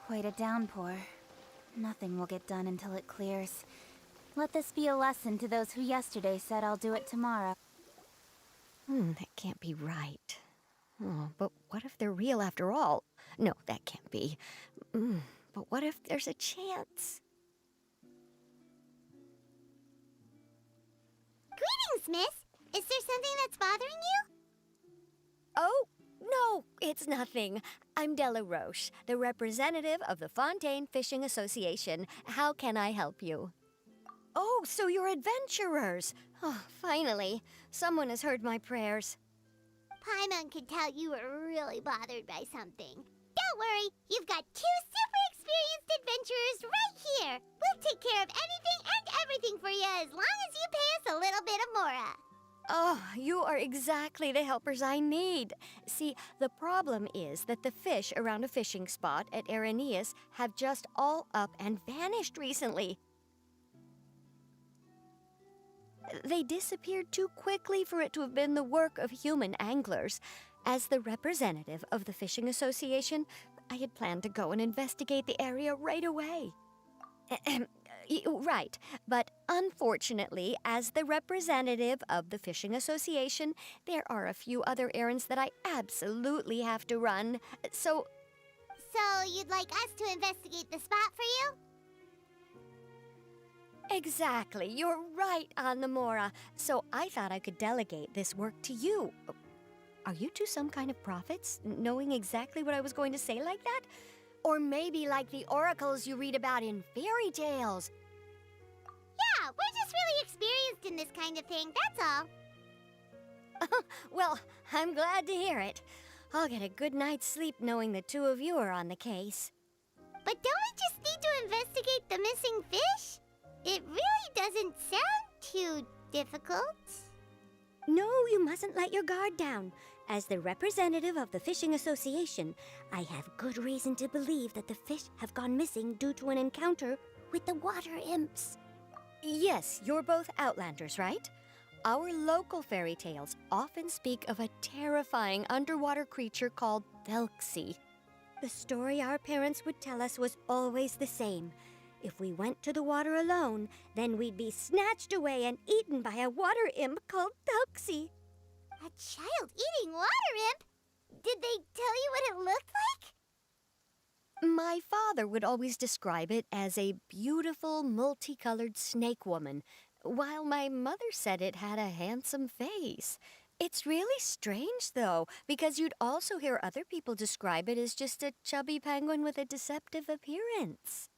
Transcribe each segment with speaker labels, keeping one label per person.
Speaker 1: Quite a downpour. Nothing will get done until it clears. Let this be a lesson to those who yesterday said I'll do it tomorrow.
Speaker 2: That can't be right. Oh, but what if they're real after all? No, that can't be. But what if there's a chance?
Speaker 3: Greetings, miss! Is there something that's bothering you?
Speaker 2: Oh, no, it's nothing. I'm Della Roche, the representative of the Fontaine Fishing Association. How can I help you? Oh, so you're adventurers. Oh, finally. Someone has heard my prayers.
Speaker 3: Paimon could tell you were really bothered by something. Don't worry, you've got 2 super experienced adventurers right here. We'll take care of anything and everything for you as long as you pay us a little bit of mora.
Speaker 2: Oh, you are exactly the helpers I need. See, the problem is that the fish around a fishing spot at Irenaeus have just all up and vanished recently. They disappeared too quickly for it to have been the work of human anglers. As the representative of the Fishing Association, I had planned to go and investigate the area right away. Right, but unfortunately, as the representative of the Fishing Association, there are a few other errands that I absolutely have to run. So
Speaker 3: you'd like us to investigate the spot for you?
Speaker 2: exactly, you're right on the Mora. So I thought I could delegate this work to you. Are you two some kind of prophets, knowing exactly what I was going to say like that? Or maybe like the oracles you read about in fairy tales.
Speaker 3: Yeah, we're just really experienced in this kind of thing, that's all.
Speaker 2: Well, I'm glad to hear it. I'll get a good night's sleep knowing the two of you are on the case.
Speaker 3: But don't we just need to investigate the missing fish? It really doesn't sound too difficult.
Speaker 2: No, you mustn't let your guard down. As the representative of the Fishing Association, I have good reason to believe that the fish have gone missing due to an encounter with the water imps. Yes, you're both Outlanders, right? Our local fairy tales often speak of a terrifying underwater creature called Thelxie. The story our parents would tell us was always the same. If we went to the water alone, then we'd be snatched away and eaten by a water imp called Thelxie.
Speaker 3: A child eating water imp? Did they tell you what it looked like?
Speaker 2: My father would always describe it as a beautiful, multicolored snake woman, while my mother said it had a handsome face. It's really strange, though, because you'd also hear other people describe it as just a chubby penguin with a deceptive appearance.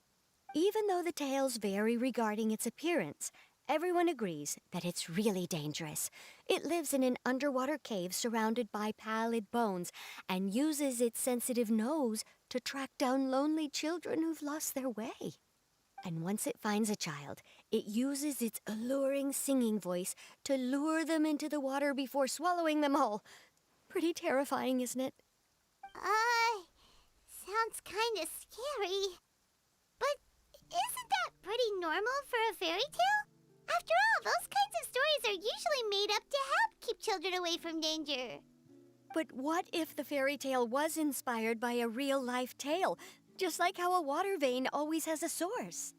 Speaker 2: Even though the tales vary regarding its appearance, everyone agrees that it's really dangerous. It lives in an underwater cave surrounded by pallid bones and uses its sensitive nose to track down lonely children who've lost their way. And once it finds a child, it uses its alluring singing voice to lure them into the water before swallowing them all. Pretty terrifying, isn't it?
Speaker 3: Sounds kinda scary. But isn't that pretty normal for a fairy tale? After all, those kinds of stories are usually made up to help keep children away from danger.
Speaker 2: But what if the fairy tale was inspired by a real-life tale, just like how a water vein always has a source?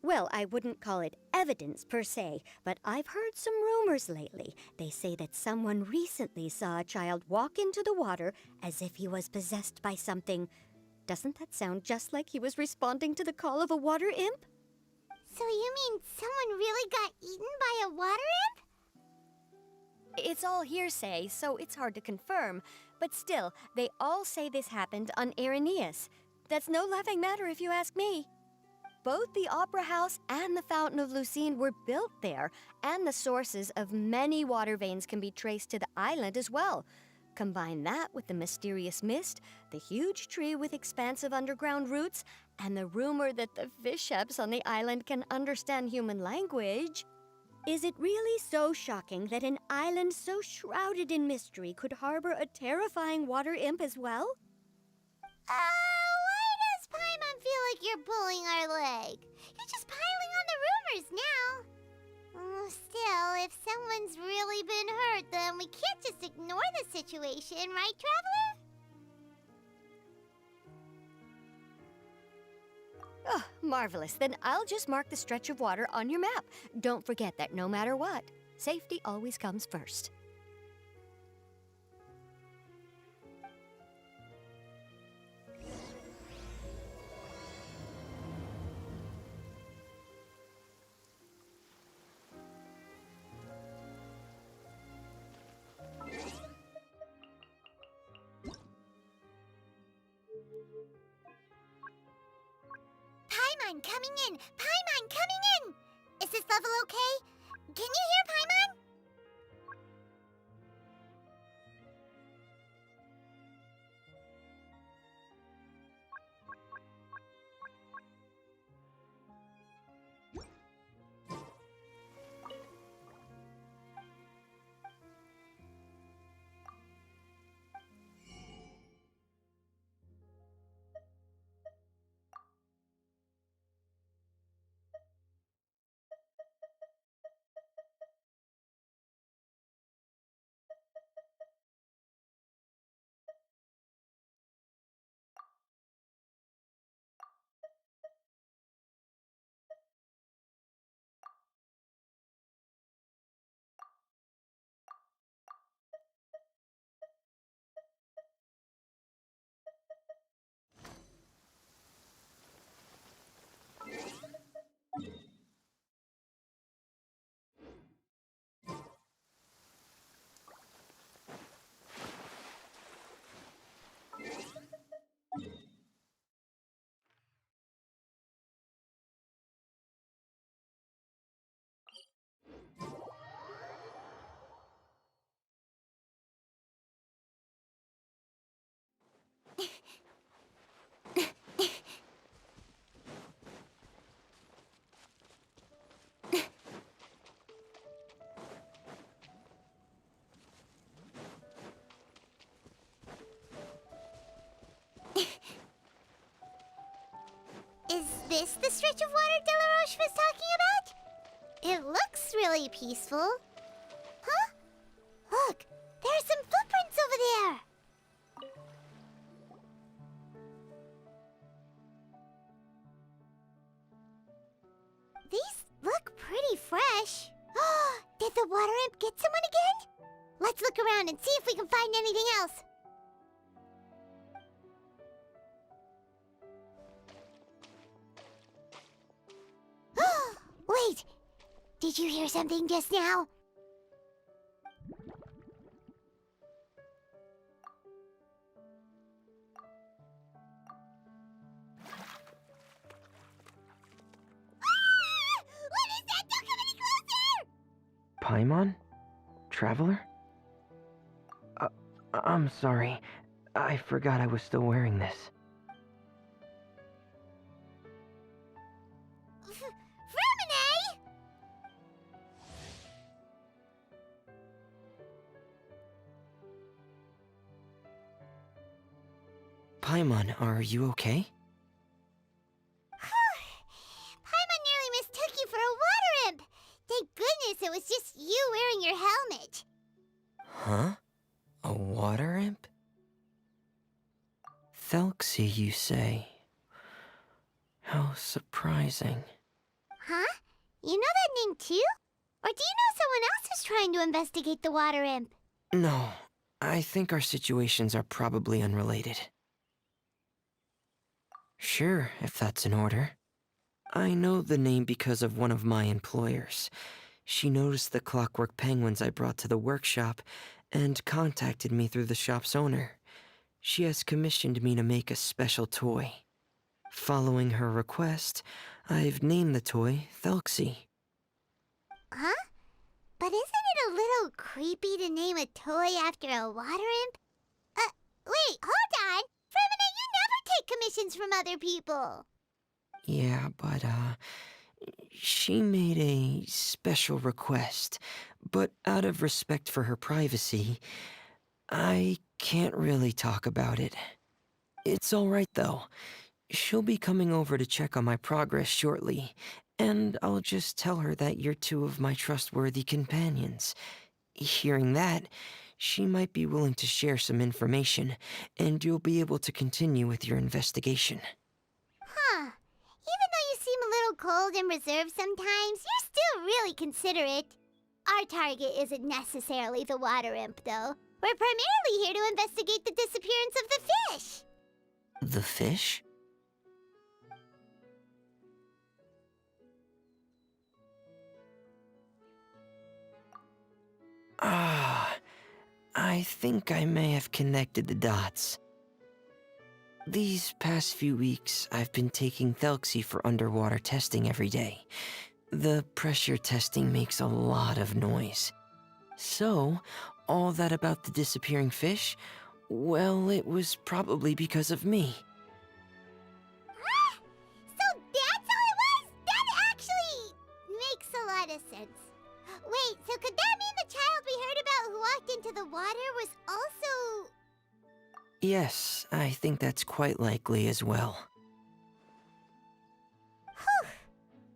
Speaker 2: Well, I wouldn't call it evidence per se, but I've heard some rumors lately. They say that someone recently saw a child walk into the water as if he was possessed by something. Doesn't that sound just like he was responding to the call of a water imp?
Speaker 3: So you mean someone really got eaten by a water imp?
Speaker 2: It's all hearsay, so it's hard to confirm. But still, they all say this happened on Irenaeus. That's no laughing matter if you ask me. Both the Opera House and the Fountain of Lucine were built there, and the sources of many water veins can be traced to the island as well. Combine that with the mysterious mist, the huge tree with expansive underground roots, and the rumor that the fish chefs on the island can understand human language. Is it really so shocking that an island so shrouded in mystery could harbor a terrifying water imp as well?
Speaker 3: Why does Paimon feel like you're pulling our leg? You're just piling on the rumors now. Still, if someone's really been hurt, then we can't just ignore the situation, right, Traveler?
Speaker 2: Oh, marvelous. Then I'll just mark the stretch of water on your map. Don't forget that no matter what, safety always comes first.
Speaker 3: Paimon coming in! Paimon coming in! Is this level okay? Can you hear Paimon? Is this the stretch of water Delaroche was talking about? It looks really peaceful. Huh? Look, there are some footprints over there. These look pretty fresh. Did the water imp get someone again? Let's look around and see if we can find anything else. Wait, did you hear something just now? What is that? Don't come any closer!
Speaker 4: Paimon? Traveler? I'm sorry. I forgot I was still wearing this.
Speaker 3: Freminet!
Speaker 4: Paimon, are you okay?
Speaker 3: Paimon nearly mistook you for a water imp. Thank goodness it was just you wearing your helmet.
Speaker 4: Huh? A water imp? Thelxie, you say? How surprising.
Speaker 3: Huh? You know that name too? Or do you know someone else is trying to investigate the water imp?
Speaker 4: No, I think our situations are probably unrelated. Sure, if that's in order. I know the name because of one of my employers. She noticed the clockwork penguins I brought to the workshop and contacted me through the shop's owner. She has commissioned me to make a special toy. Following her request, I've named the toy Thelxie.
Speaker 3: Huh? But isn't it a little creepy to name a toy after a water imp? Wait, hold on! Freminet, you never take commissions from other people!
Speaker 4: Yeah, but, she made a special request, but out of respect for her privacy, I can't really talk about it. It's alright though. She'll be coming over to check on my progress shortly, and I'll just tell her that you're two of my trustworthy companions. Hearing that, she might be willing to share some information, and you'll be able to continue with your investigation.
Speaker 3: Huh. Even cold and reserved sometimes, you're still really considerate. Our target isn't necessarily the water imp, though. We're primarily here to investigate the disappearance of the fish.
Speaker 4: The fish? Ah, I think I may have connected the dots. These past few weeks, I've been taking Thelxie for underwater testing every day. The pressure testing makes a lot of noise. So, all that about the disappearing fish? Well, it was probably because of me.
Speaker 3: So that's how it was? That actually makes a lot of sense. Wait, so could that mean the child we heard about who walked into the water was also...
Speaker 4: Yes, I think that's quite likely as well.
Speaker 3: Whew.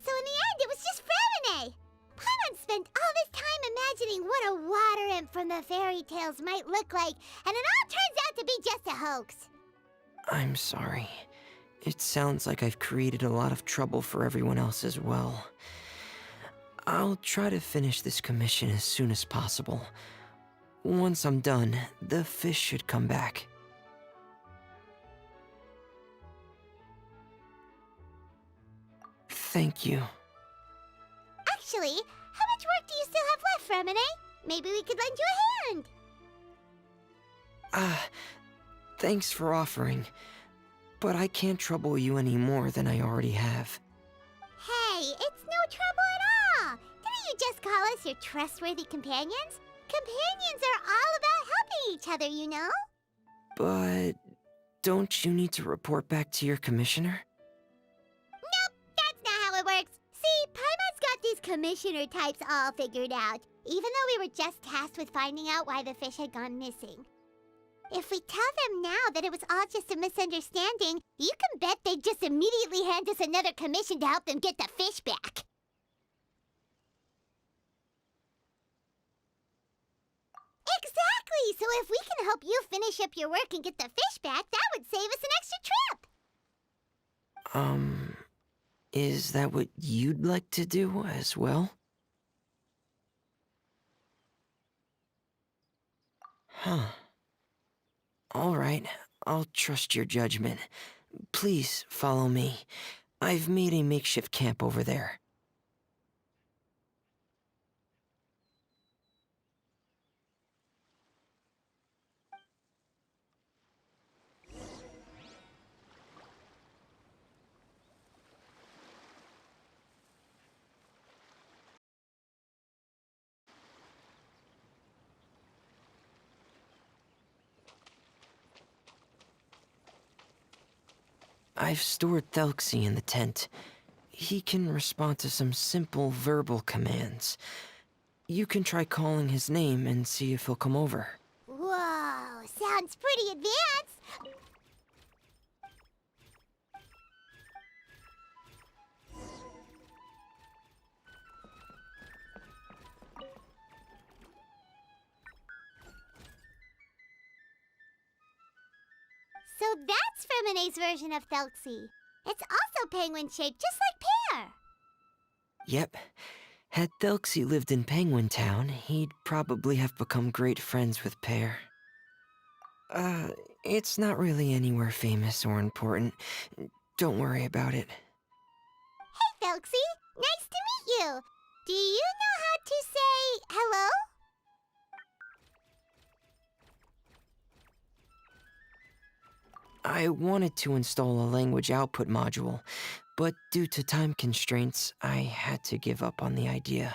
Speaker 3: So in the end, it was just Freminet. Paimon spent all this time imagining what a water imp from the fairy tales might look like, and it all turns out to be just a hoax.
Speaker 4: I'm sorry. It sounds like I've created a lot of trouble for everyone else as well. I'll try to finish this commission as soon as possible. Once I'm done, the fish should come back. Thank you.
Speaker 3: Actually, how much work do you still have left, Freminet? Maybe we could lend you a hand.
Speaker 4: Thanks for offering. But I can't trouble you any more than I already have.
Speaker 3: Hey, it's no trouble at all. Didn't you just call us your trustworthy companions? Companions are all about helping each other, you know?
Speaker 4: But don't you need to report back to your commissioner?
Speaker 3: Nope, that's not how it works. See, Paimon's got these commissioner types all figured out, even though we were just tasked with finding out why the fish had gone missing. If we tell them now that it was all just a misunderstanding, you can bet they'd just immediately hand us another commission to help them get the fish back. Exactly! So if we can help you finish up your work and get the fish back, that would save us an extra trip!
Speaker 4: Is that what you'd like to do as well? Huh. All right, I'll trust your judgment. Please follow me. I've made a makeshift camp over there. I've stored Thelxie in the tent. He can respond to some simple verbal commands. You can try calling his name and see if he'll come over.
Speaker 3: Whoa, sounds pretty advanced! So that's Freminet's version of Thelxie. It's also penguin-shaped, just like Pear.
Speaker 4: Yep. Had Thelxie lived in Penguin Town, he'd probably have become great friends with Pear. It's not really anywhere famous or important. Don't worry about it.
Speaker 3: Hey, Thelxie. Nice to meet you. Do you know how to say hello?
Speaker 4: I wanted to install a language output module, but due to time constraints, I had to give up on the idea.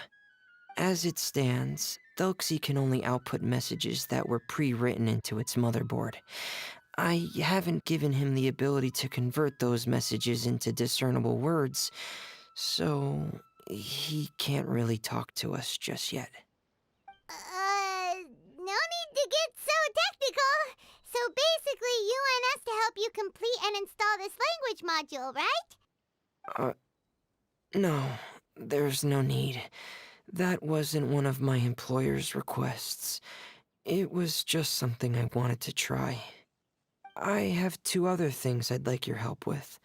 Speaker 4: As it stands, Thelxie can only output messages that were pre-written into its motherboard. I haven't given him the ability to convert those messages into discernible words, so he can't really talk to us just yet.
Speaker 3: No need to get so technical. So basically, you want us to help you complete and install this language module, right?
Speaker 4: No, there's no need. That wasn't one of my employer's requests. It was just something I wanted to try. I have 2 other things I'd like your help with.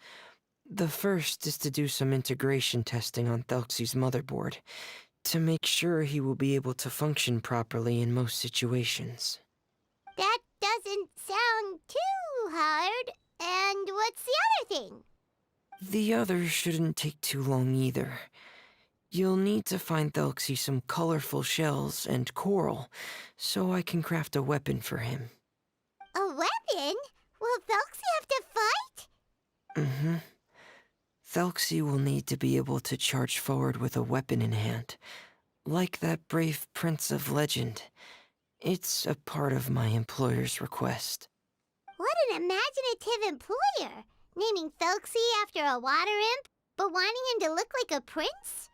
Speaker 4: The first is to do some integration testing on Thelxie's motherboard, to make sure he will be able to function properly in most situations.
Speaker 3: That doesn't sound too hard. And what's the other thing?
Speaker 4: The other shouldn't take too long either. You'll need to find Thelxie some colorful shells and coral, so I can craft a weapon for him.
Speaker 3: A weapon? Will Thelxie have to fight?
Speaker 4: Mm-hmm. Thelxie will need to be able to charge forward with a weapon in hand, like that brave prince of legend. It's a part of my employer's request.
Speaker 3: What an imaginative employer! Naming Thelxie after a water imp, but wanting him to look like a prince?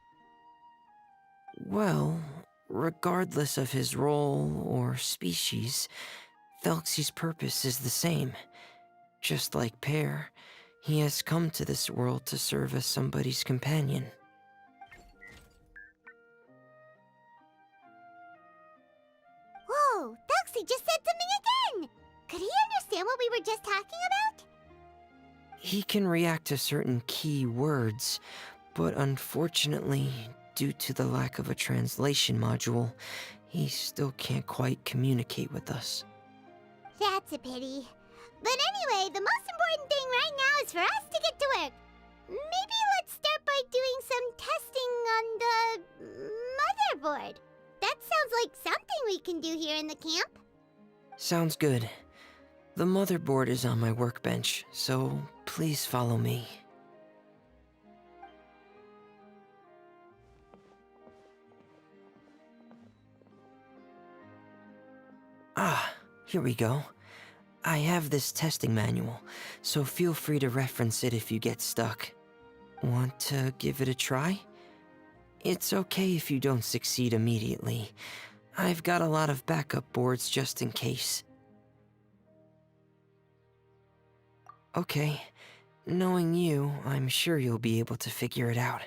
Speaker 4: Well, regardless of his role or species, Thelxie's purpose is the same. Just like Pear, he has come to this world to serve as somebody's companion.
Speaker 3: Whoa, Thelxie just said something again! Could he understand what we were just talking about?
Speaker 4: He can react to certain key words, but unfortunately, due to the lack of a translation module, he still can't quite communicate with us.
Speaker 3: That's a pity. But anyway, the most important thing right now is for us to get to work. Maybe let's start by doing some testing on the motherboard. That sounds like something we can do here in the camp.
Speaker 4: Sounds good. The motherboard is on my workbench, so please follow me. Ah, here we go. I have this testing manual, so feel free to reference it if you get stuck. Want to give it a try? It's okay if you don't succeed immediately. I've got a lot of backup boards just in case. Okay, knowing you, I'm sure you'll be able to figure it out.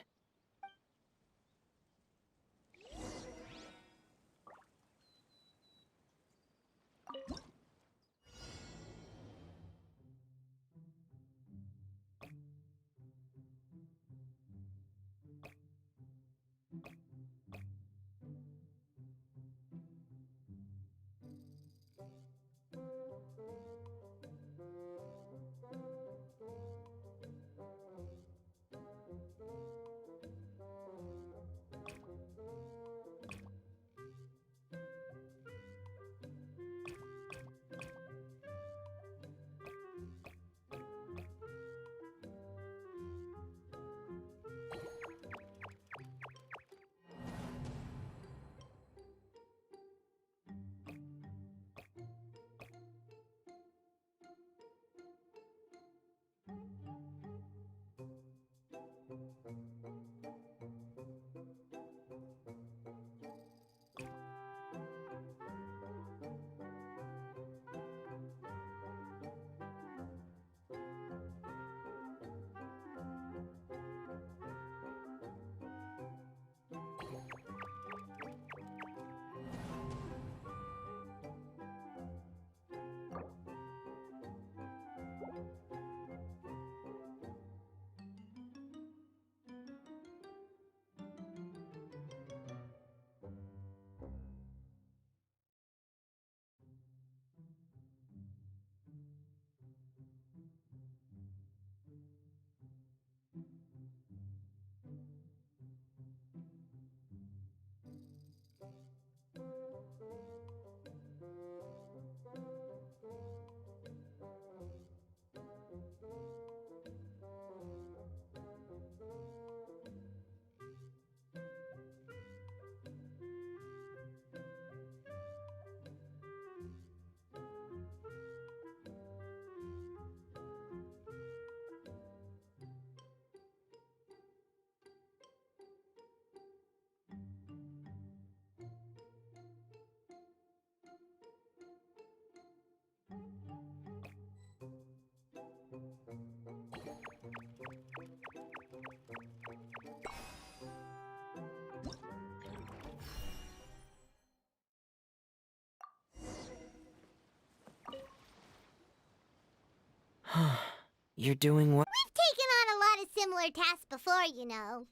Speaker 4: You're doing well?
Speaker 3: We've taken on a lot of similar task before, you know.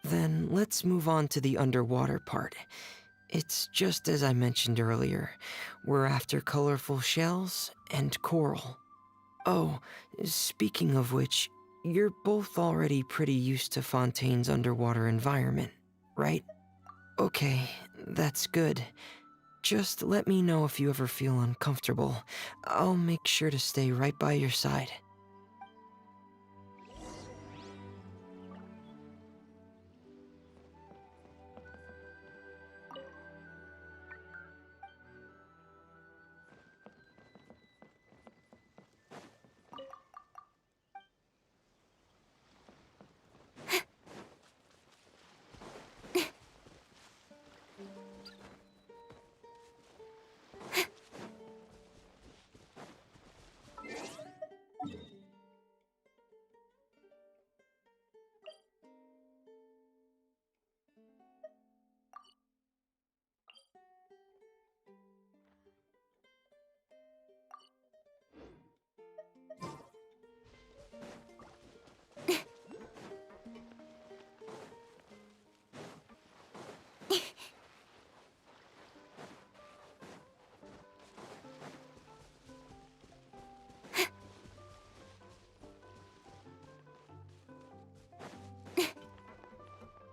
Speaker 4: Then let's move on to the underwater part. It's just as I mentioned earlier. We're after colorful shells and coral. Oh, speaking of which, you're both already pretty used to Fontaine's underwater environment, right? Okay, that's good. Just let me know if you ever feel uncomfortable. I'll make sure to stay right by your side.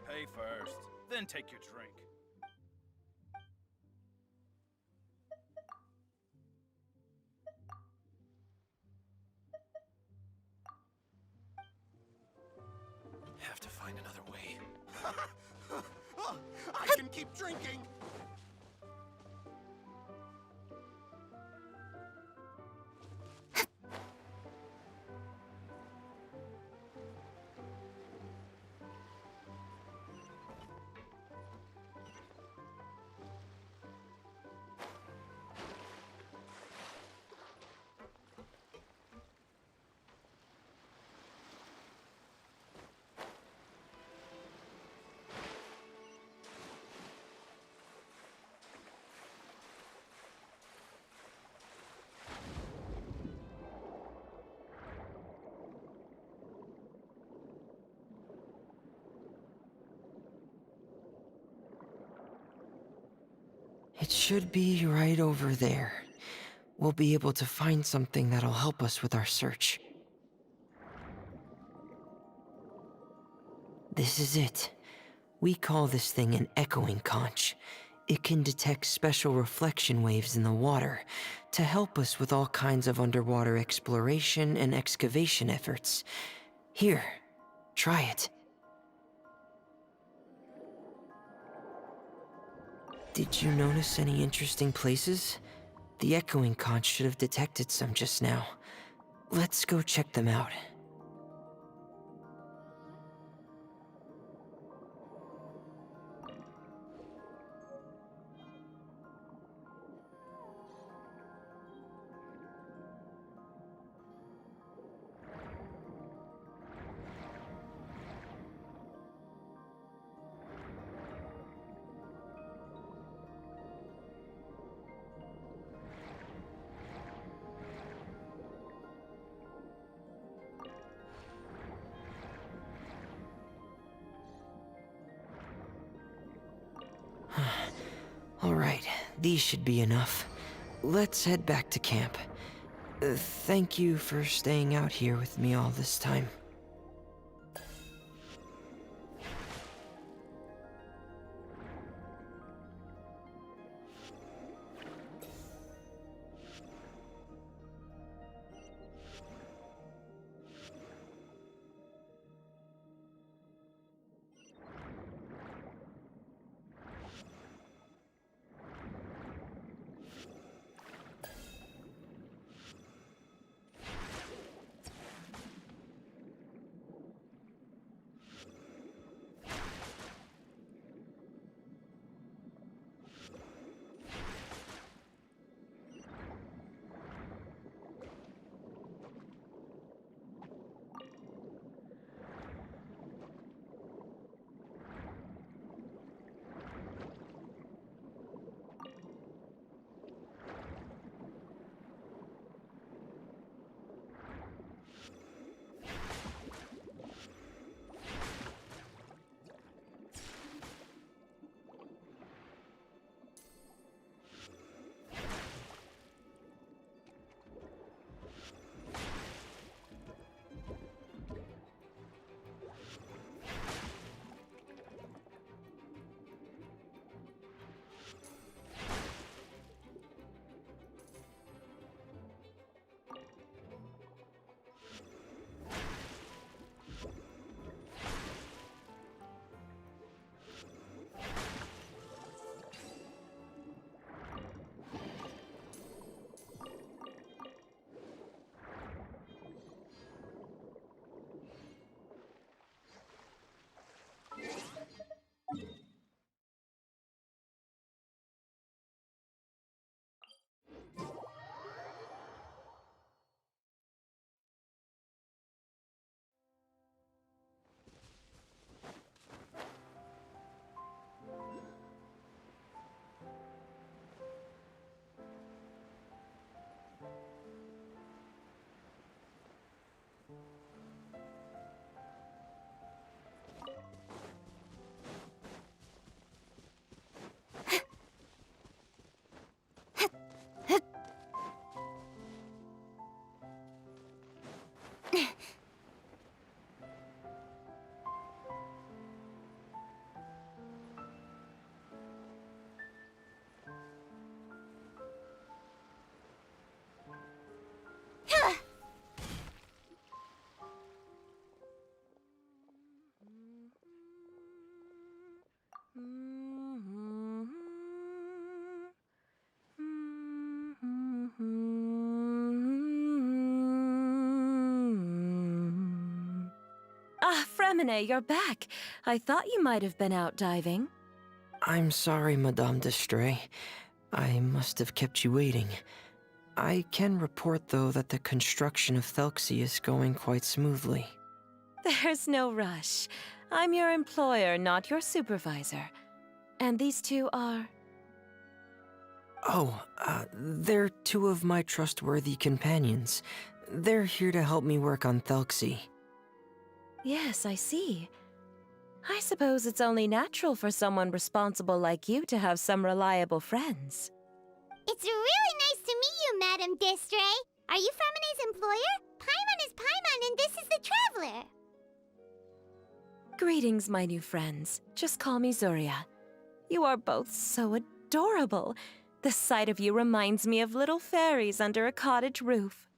Speaker 5: Pay first, then take your drink. Have to find another way.
Speaker 6: I can keep drinking!
Speaker 4: It should be right over there. We'll be able to find something that'll help us with our search. This is it. We call this thing an echoing conch. It can detect special reflection waves in the water to help us with all kinds of underwater exploration and excavation efforts. Here, try it. Did you notice any interesting places? The echoing conch should have detected some just now. Let's go check them out. Alright, these should be enough. Let's head back to camp. Thank you for staying out here with me all this time.
Speaker 6: Ah, Freminet, you're back. I thought you might have been out diving.
Speaker 4: I'm sorry, Madame d'Estray. I must have kept you waiting. I can report, though, that the construction of Thelxie is going quite smoothly.
Speaker 6: There's no rush. I'm your employer, not your supervisor. And these two are...
Speaker 4: Oh, they're two of my trustworthy companions. They're here to help me work on Thelxie.
Speaker 6: Yes, I see. I suppose it's only natural for someone responsible like you to have some reliable friends.
Speaker 3: It's really nice to meet you, Madame d'Estray. Are you Freminet's employer? Paimon is Paimon, and this is the Traveler.
Speaker 6: Greetings, my new friends. Just call me Zuria. You are both so adorable. The sight of you reminds me of little fairies under a cottage roof.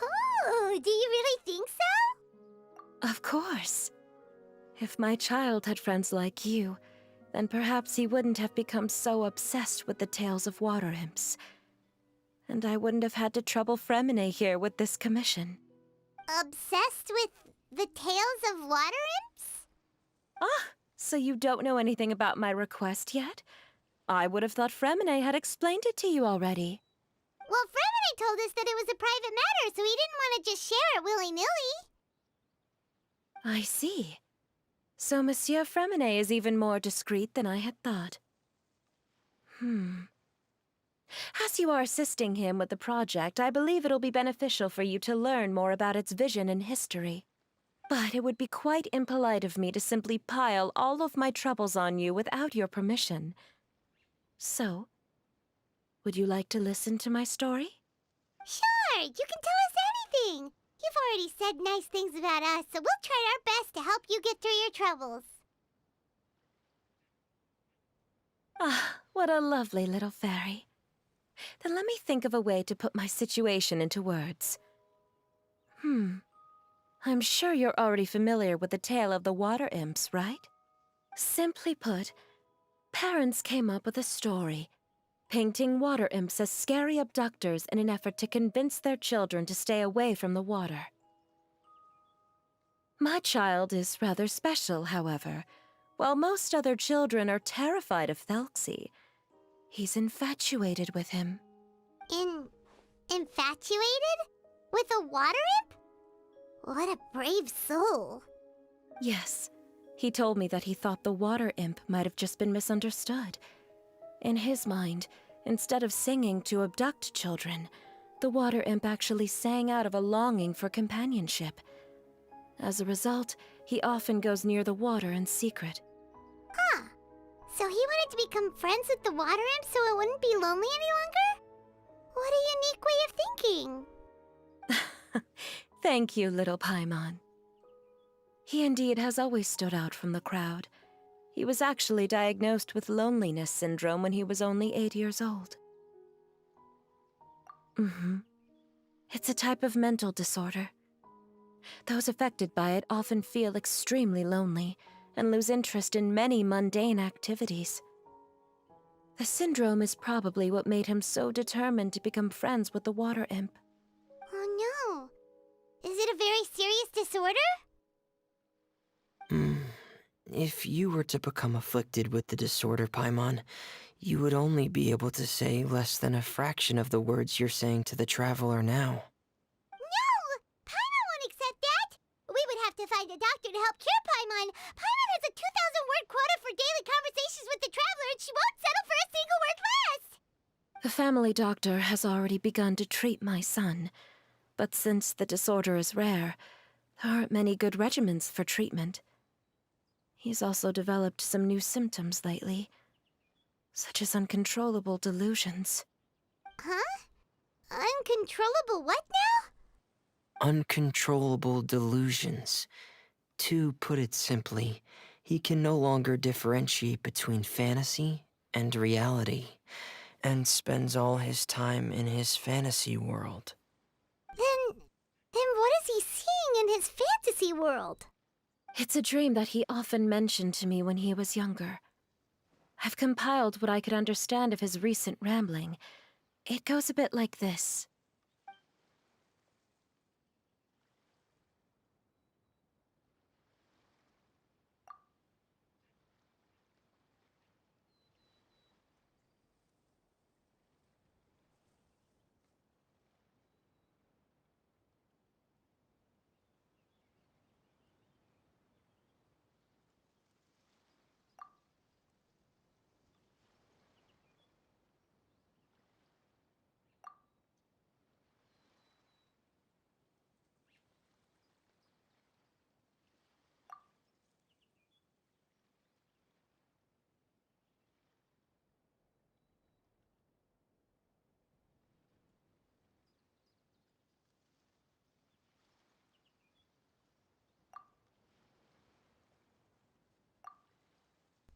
Speaker 3: Oh, do you really think so?
Speaker 6: Of course. If my child had friends like you, then perhaps he wouldn't have become so obsessed with the tales of water imps. And I wouldn't have had to trouble Freminet here with this commission.
Speaker 3: Obsessed with the tales of water imps?
Speaker 6: Ah, so you don't know anything about my request yet? I would have thought Freminet had explained it to you already.
Speaker 3: Well, Freminate told us that it was a private matter, so he didn't want to just share it willy-nilly.
Speaker 6: I see. So Monsieur Freminet is even more discreet than I had thought. As you are assisting him with the project, I believe it'll be beneficial for you to learn more about its vision and history. But it would be quite impolite of me to simply pile all of my troubles on you without your permission. So, would you like to listen to my story?
Speaker 3: Sure, you can tell us anything. You've already said nice things about us, so we'll try our best to help you get through your troubles.
Speaker 6: Ah, what a lovely little fairy. Then let me think of a way to put my situation into words. I'm sure you're already familiar with the tale of the water imps, right? Simply put, parents came up with a story, painting water imps as scary abductors in an effort to convince their children to stay away from the water. My child is rather special, however. While most other children are terrified of Thelxie, he's infatuated with him.
Speaker 3: Infatuated? With a water imp? What a brave soul.
Speaker 6: Yes, he told me that he thought the water imp might have just been misunderstood. In his mind, instead of singing to abduct children, the water imp actually sang out of a longing for companionship. As a result, he often goes near the water in secret.
Speaker 3: Huh. So he wanted to become friends with the water imp so it wouldn't be lonely any longer? What a unique way of thinking.
Speaker 6: Thank you, little Paimon. He indeed has always stood out from the crowd. He was actually diagnosed with loneliness syndrome when he was only 8 years old. It's a type of mental disorder. Those affected by it often feel extremely lonely and lose interest in many mundane activities. The syndrome is probably what made him so determined to become friends with the water imp.
Speaker 3: Oh no. Is it a very serious disorder?
Speaker 4: If you were to become afflicted with the disorder, Paimon, you would only be able to say less than a fraction of the words you're saying to the Traveler now.
Speaker 3: No! Paimon won't accept that! We would have to find a doctor to help cure Paimon. Paimon has a 2,000-word quota for daily conversations with the Traveler, and she won't settle for a single word less!
Speaker 6: The family doctor has already begun to treat my son, but since the disorder is rare, there aren't many good regimens for treatment. He's also developed some new symptoms lately, such as uncontrollable delusions.
Speaker 3: Huh? Uncontrollable what now?
Speaker 4: Uncontrollable delusions. To put it simply, he can no longer differentiate between fantasy and reality, and spends all his time in his fantasy world.
Speaker 3: Then what is he seeing in his fantasy world?
Speaker 6: It's a dream that he often mentioned to me when he was younger. I've compiled what I could understand of his recent rambling. It goes a bit like this.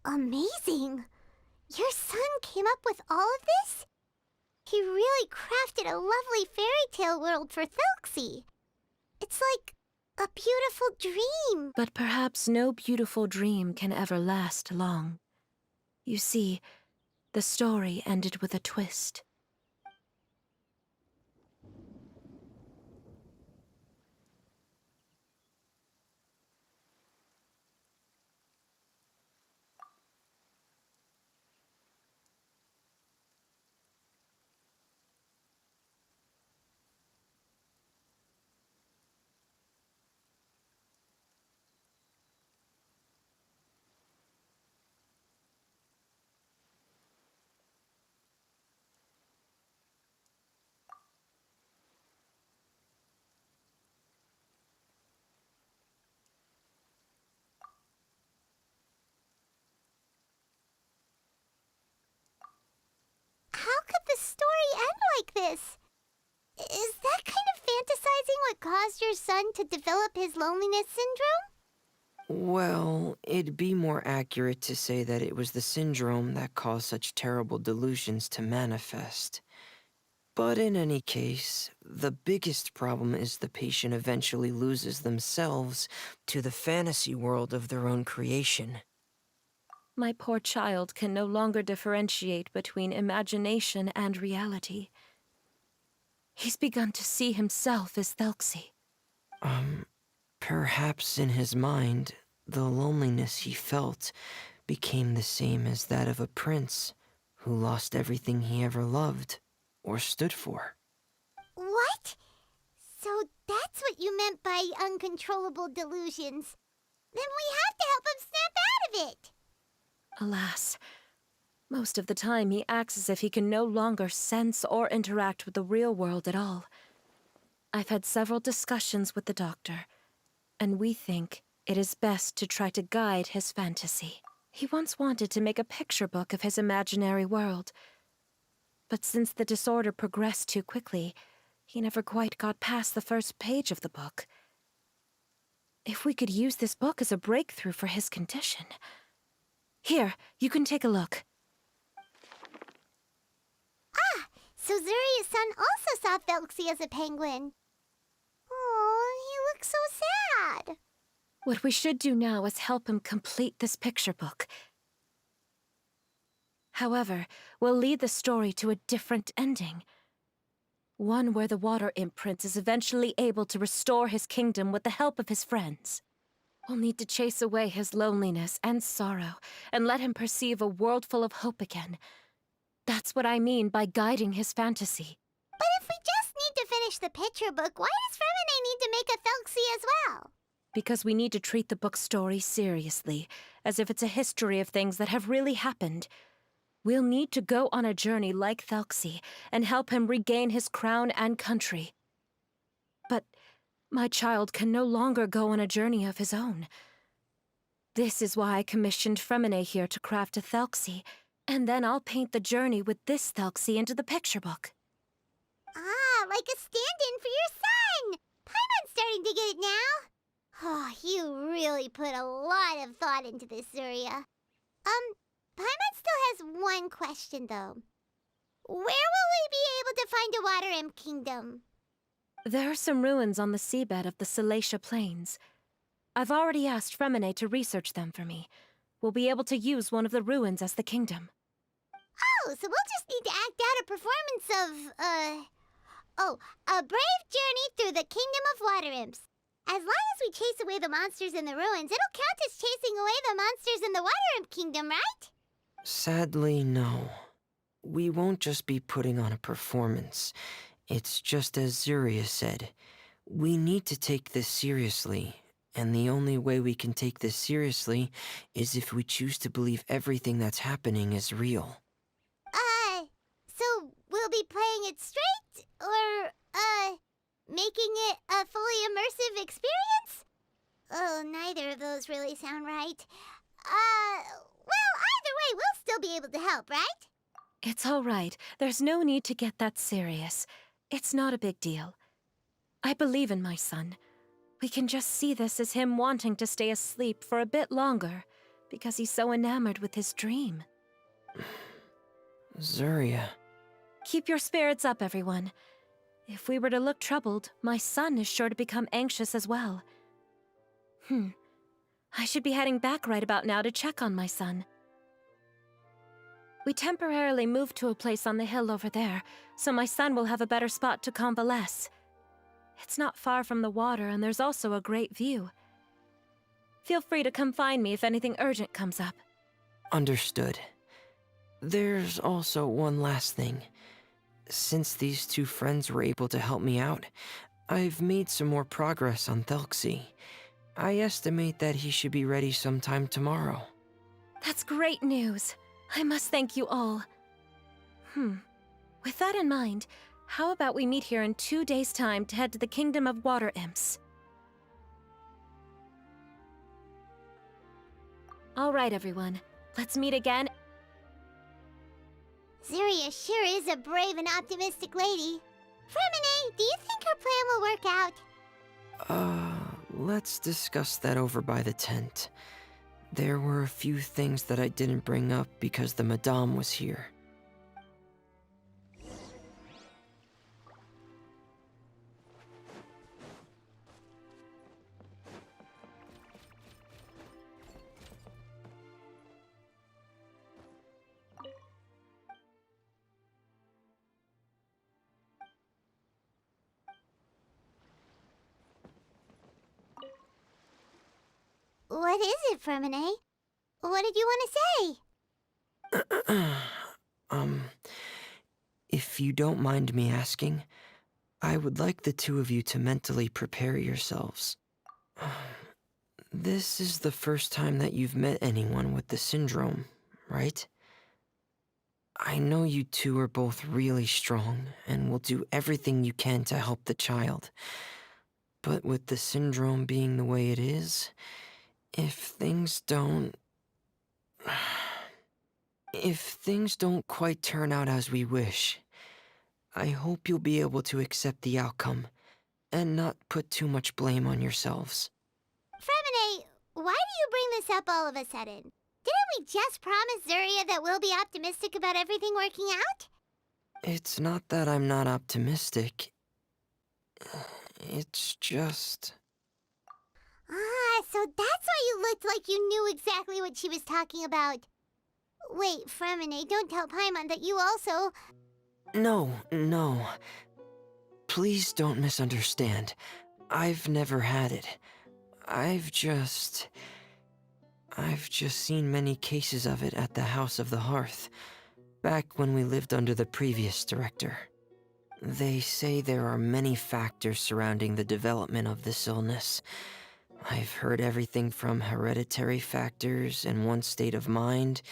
Speaker 3: Amazing! Your son came up with all of this? He really crafted a lovely fairy tale world for Thelxie. It's like a beautiful dream.
Speaker 6: But perhaps no beautiful dream can ever last long. You see, the story ended with a twist.
Speaker 3: How could the story end like this? Is that kind of fantasizing what caused your son to develop his loneliness syndrome?
Speaker 4: Well, it'd be more accurate to say that it was the syndrome that caused such terrible delusions to manifest. But in any case, the biggest problem is the patient eventually loses themselves to the fantasy world of their own creation.
Speaker 6: My poor child can no longer differentiate between imagination and reality. He's begun to see himself as Thelxie.
Speaker 4: Perhaps in his mind, the loneliness he felt became the same as that of a prince who lost everything he ever loved or stood for.
Speaker 3: What? So that's what you meant by uncontrollable delusions. Then we have to help him snap out of it.
Speaker 6: Alas, most of the time he acts as if he can no longer sense or interact with the real world at all. I've had several discussions with the doctor, and we think it is best to try to guide his fantasy. He once wanted to make a picture book of his imaginary world, but since the disorder progressed too quickly, he never quite got past the first page of the book. If we could use this book as a breakthrough for his condition... Here, you can take a look.
Speaker 3: Ah, so Zuria's son also saw Thelxie as a penguin. Oh, he looks so sad.
Speaker 6: What we should do now is help him complete this picture book. However, we'll lead the story to a different ending. One where the Water Imp Prince is eventually able to restore his kingdom with the help of his friends. We'll need to chase away his loneliness and sorrow, and let him perceive a world full of hope again. That's what I mean by guiding his fantasy.
Speaker 3: But if we just need to finish the picture book, why does Freminet need to make a Thelxie as well?
Speaker 6: Because we need to treat the book's story seriously, as if it's a history of things that have really happened. We'll need to go on a journey like Thelxie, and help him regain his crown and country. But my child can no longer go on a journey of his own. This is why I commissioned Freminet here to craft a Thelxie, and then I'll paint the journey with this Thelxie into the picture book.
Speaker 3: Ah, like a stand-in for your son! Paimon's starting to get it now. Oh, you really put a lot of thought into this, Zuria. Paimon still has one question, though. Where will we be able to find a Water Imp Kingdom?
Speaker 6: There are some ruins on the seabed of the Salacia Plains. I've already asked Freminet to research them for me. We'll be able to use one of the ruins as the kingdom.
Speaker 3: Oh, so we'll just need to act out a performance of, a brave journey through the kingdom of water imps. As long as we chase away the monsters in the ruins, it'll count as chasing away the monsters in the water imp kingdom, right?
Speaker 4: Sadly, no. We won't just be putting on a performance. It's just as Zuria said. We need to take this seriously, and the only way we can take this seriously is if we choose to believe everything that's happening is real.
Speaker 3: So we'll be playing it straight, or, making it a fully immersive experience? Oh, neither of those really sound right. Well, either way, we'll still be able to help, right?
Speaker 6: It's all right. There's no need to get that serious. It's not a big deal. I believe in my son. We can just see this as him wanting to stay asleep for a bit longer, because he's so enamored with his dream.
Speaker 4: Zuria.
Speaker 6: Keep your spirits up, everyone. If we were to look troubled, my son is sure to become anxious as well. I should be heading back right about now to check on my son. We temporarily moved to a place on the hill over there, so my son will have a better spot to convalesce. It's not far from the water, and there's also a great view. Feel free to come find me if anything urgent comes up.
Speaker 4: Understood. There's also one last thing. Since these two friends were able to help me out, I've made some more progress on Thelxie. I estimate that he should be ready sometime tomorrow.
Speaker 6: That's great news. I must thank you all. With that in mind, how about we meet here in 2 days' time to head to the Kingdom of Water Imps? All right, everyone. Let's meet again.
Speaker 3: Zuria sure is a brave and optimistic lady. Freminet, do you think her plan will work out?
Speaker 4: Let's discuss that over by the tent. There were a few things that I didn't bring up because the Madame was here.
Speaker 3: What is it, Freminet? What did you want to say?
Speaker 4: If you don't mind me asking, I would like the two of you to mentally prepare yourselves. This is the first time that you've met anyone with the syndrome, right? I know you two are both really strong and will do everything you can to help the child. But with the syndrome being the way it is, if things don't quite turn out as we wish, I hope you'll be able to accept the outcome and not put too much blame on yourselves.
Speaker 3: Freminet, why do you bring this up all of a sudden? Didn't we just promise Zuria that we'll be optimistic about everything working out?
Speaker 4: It's not that I'm not optimistic. It's just...
Speaker 3: So that's why you looked like you knew exactly what she was talking about. Wait, Freminet, don't tell Paimon that you also...
Speaker 4: No. Please don't misunderstand. I've never had it. I've just seen many cases of it at the House of the Hearth, back when we lived under the previous director. They say there are many factors surrounding the development of this illness. I've heard everything from hereditary factors and one's state of mind,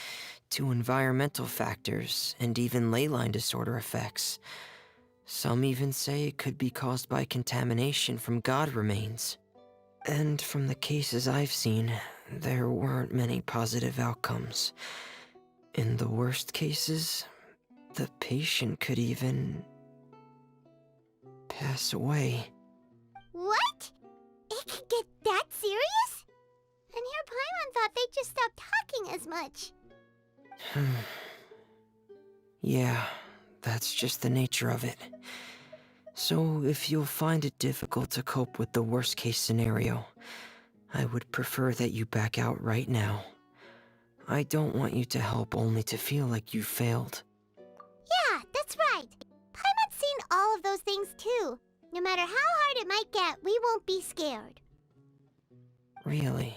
Speaker 4: to environmental factors, and even ley line disorder effects. Some even say it could be caused by contamination from god remains. And from the cases I've seen, there weren't many positive outcomes. In the worst cases, the patient could even pass away.
Speaker 3: What? It could get that serious? And here Paimon thought they'd just stop talking as much.
Speaker 4: Yeah, that's just the nature of it. So if you'll find it difficult to cope with the worst case scenario, I would prefer that you back out right now. I don't want you to help only to feel like you failed.
Speaker 3: Yeah, that's right. Paimon's seen all of those things too. No matter how hard it might get, we won't be scared.
Speaker 4: Really?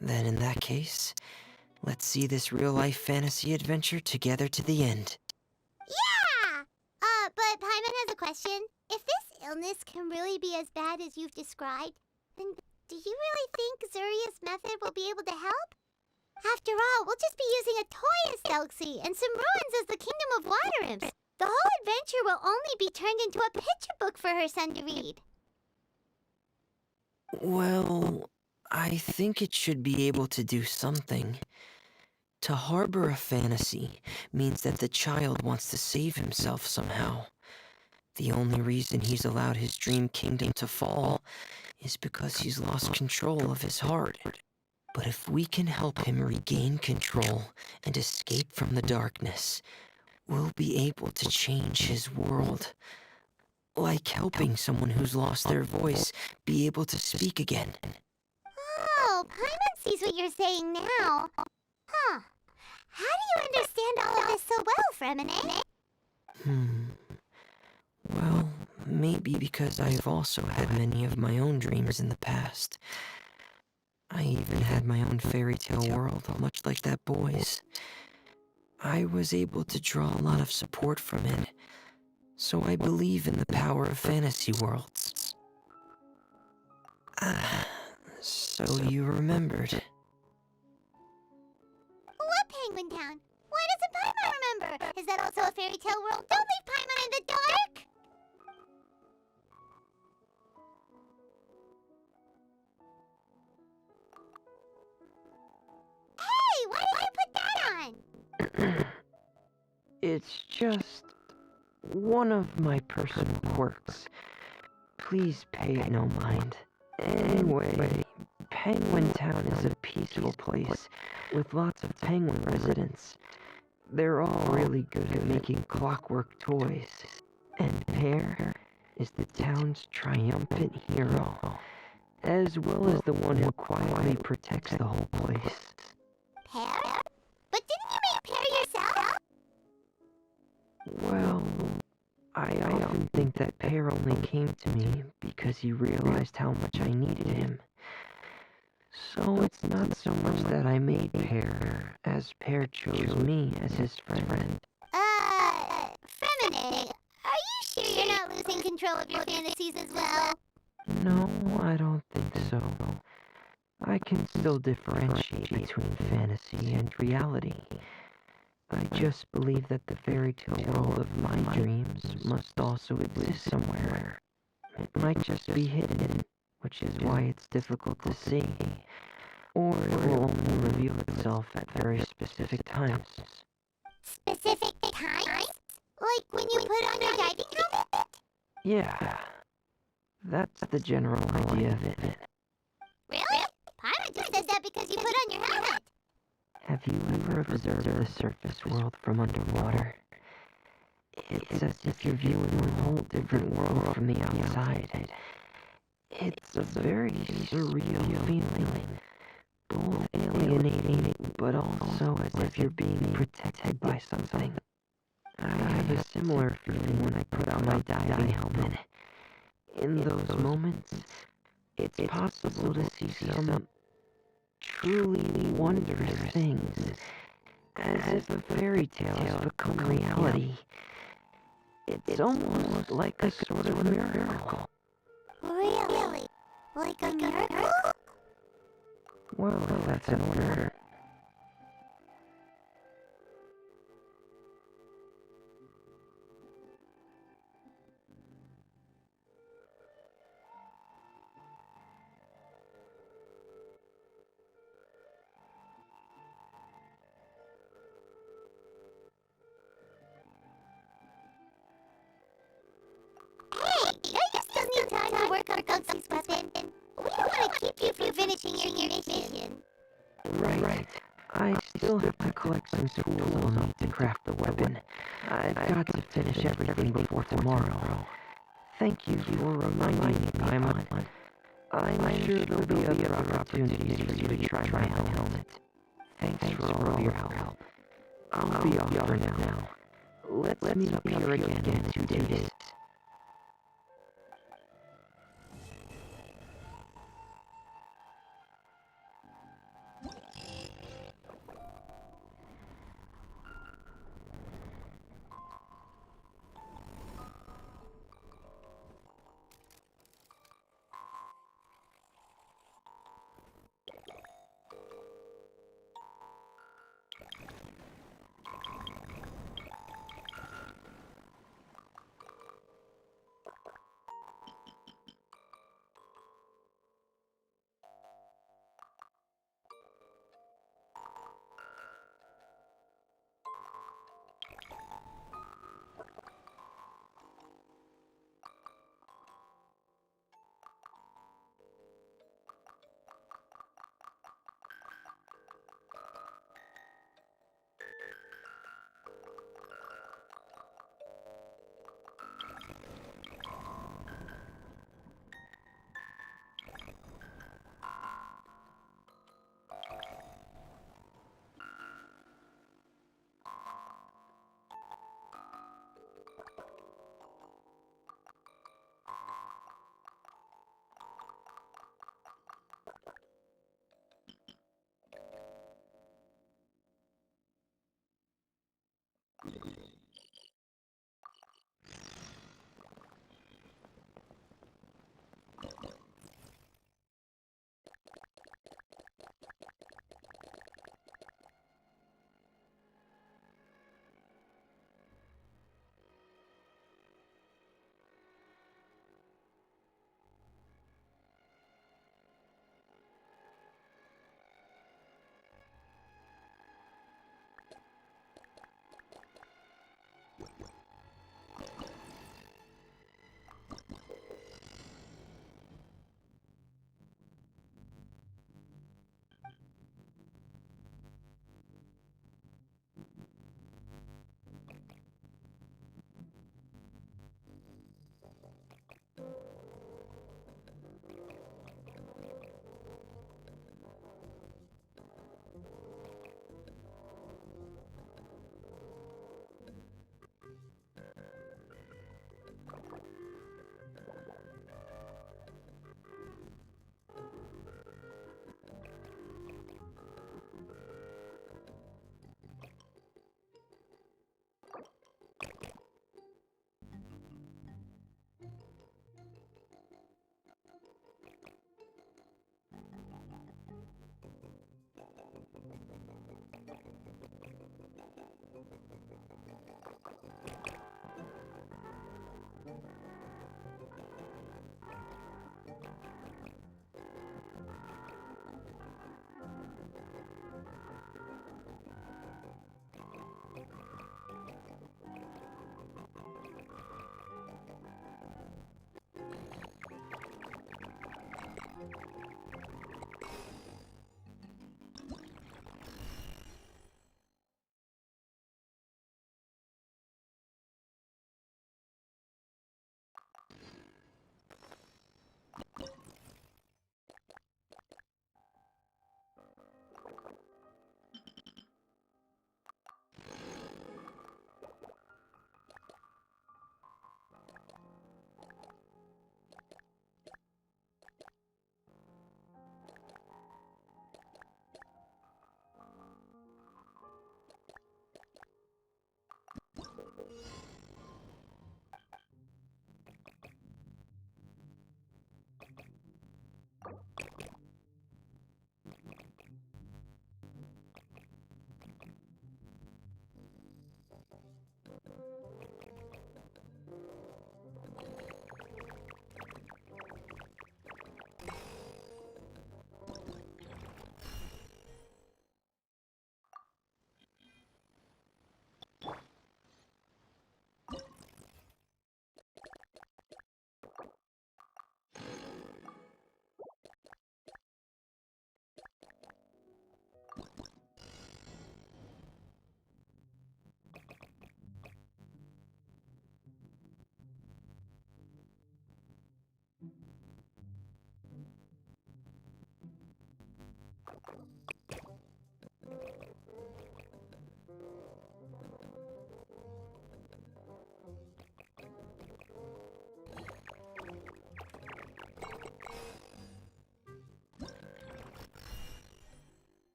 Speaker 4: Then in that case, let's see this real-life fantasy adventure together to the end.
Speaker 3: Yeah! But Paimon has a question. If this illness can really be as bad as you've described, then do you really think Zuria's method will be able to help? After all, we'll just be using a toy as Thelxie and some ruins as the Kingdom of Water Imps. The whole adventure will only be turned into a picture book for her son to read.
Speaker 4: Well, I think it should be able to do something. To harbor a fantasy means that the child wants to save himself somehow. The only reason he's allowed his dream kingdom to fall is because he's lost control of his heart. But if we can help him regain control and escape from the darkness, we'll be able to change his world. Like helping someone who's lost their voice be able to speak again.
Speaker 3: Oh, Paimon sees what you're saying now. Huh. How do you understand all of this so well, Freminet?
Speaker 4: Well, maybe because I've also had many of my own dreams in the past. I even had my own fairy tale world, much like that boy's. I was able to draw a lot of support from it, so I believe in the power of fantasy worlds. So you remembered.
Speaker 3: What Penguin Town? Why doesn't Paimon remember? Is that also a fairy tale world? Don't leave Paimon in the dark! Hey, why did you put that on?
Speaker 4: It's just one of my personal quirks. Please pay it no mind. Anyway, Penguin Town is a peaceful place with lots of penguin residents. They're all really good at making clockwork toys. And Pear is the town's triumphant hero, as well as the one who quietly protects the whole place.
Speaker 3: Pear? But didn't you make Pear yourself?
Speaker 4: Well, I often think that Pear only came to me because he realized how much I needed him. So it's not so much that I made Pear, as Pear chose me as his friend.
Speaker 3: Freminet, are you sure you're not losing control of your fantasies as well?
Speaker 4: No, I don't think so. I can still differentiate between fantasy and reality. I just believe that the fairy tale world of my dreams must also exist somewhere. It might just be hidden, which is why it's difficult to see. Or it will only reveal itself at very specific times.
Speaker 3: Specific times? Like when you put on your diving helmet?
Speaker 4: Yeah, that's the general idea of it.
Speaker 3: Really? Paimon just said that because you put on your helmet.
Speaker 4: Have you ever observed the surface world from underwater? It's as if you're viewing a whole different world from the outside. It's a very surreal feeling. Both alienating, but also as if you're being protected by something. I have a similar feeling when I put on my diving helmet. In those moments, it's possible to see some truly wondrous things, as if a fairy tale has become reality. It's almost like a sort of miracle.
Speaker 3: Really? Like a miracle?
Speaker 4: Well, that's an order.
Speaker 3: Hey, you still need time to work on Thelxie's weapon. We don't want to keep you from finishing your mission.
Speaker 4: Right. I still have to collect some tools I'll need to craft the weapon. I've got to finish everything before tomorrow. Thank you for reminding me, Paimon. I'm sure there'll be other opportunities for you to try my helmet. Thanks for all of your help. I'll be off for now. Let's meet up here again in 2 days.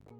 Speaker 3: You